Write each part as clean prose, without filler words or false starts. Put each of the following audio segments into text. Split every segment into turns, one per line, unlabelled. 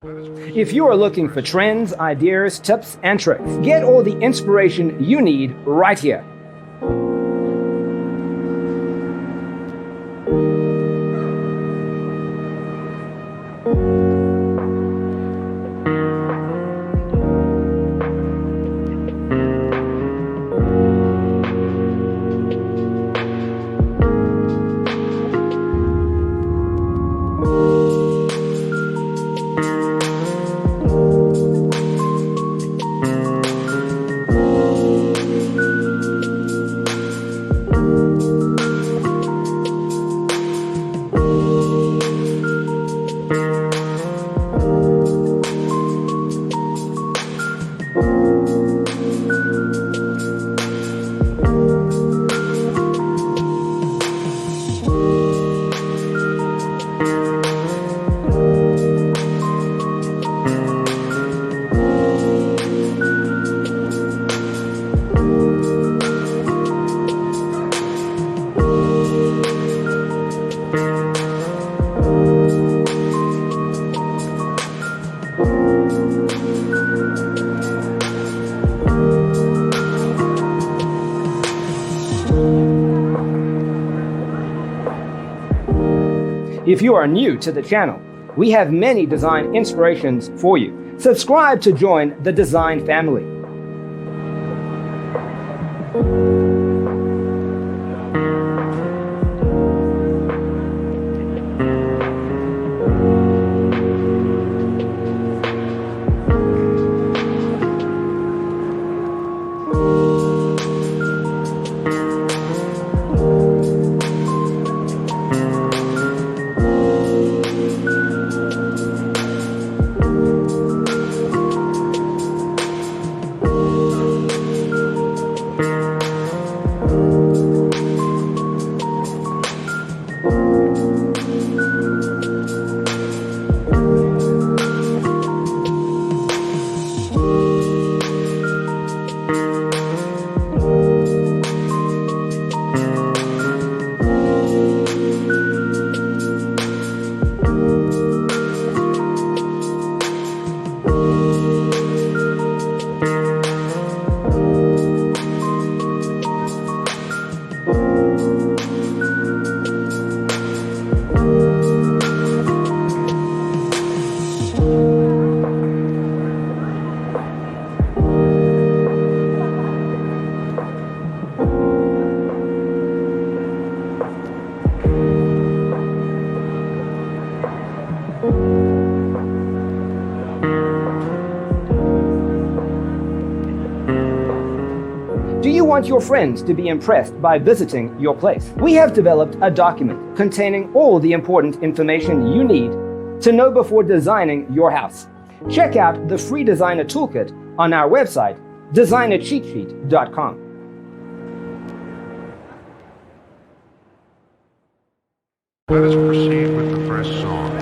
If you are looking for trends, ideas, tips, and tricks, get all the inspiration you need right here. If you are new to the channel, we have many design inspirations for you. Subscribe to join the design family. Do you want your friends to be impressed by visiting your place? We have developed a document containing all the important information you need to know before designing your house. Check out the free designer toolkit on our website, designercheatsheet.com.
Let us proceed with the first song.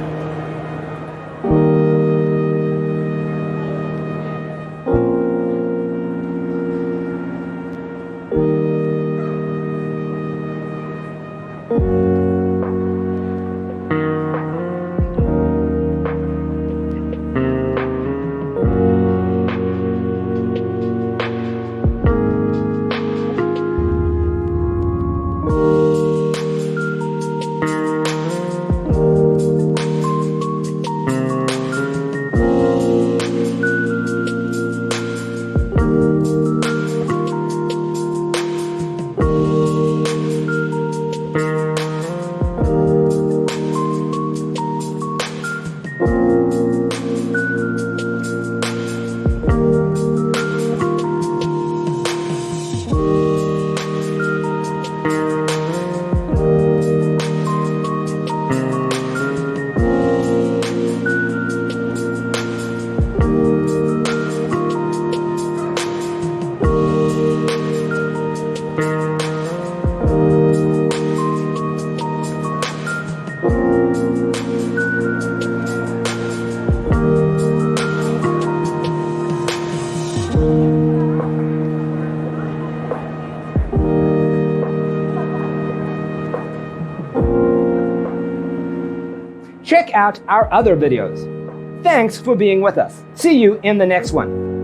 Check out our other videos. Thanks for being with us. See you in the next one.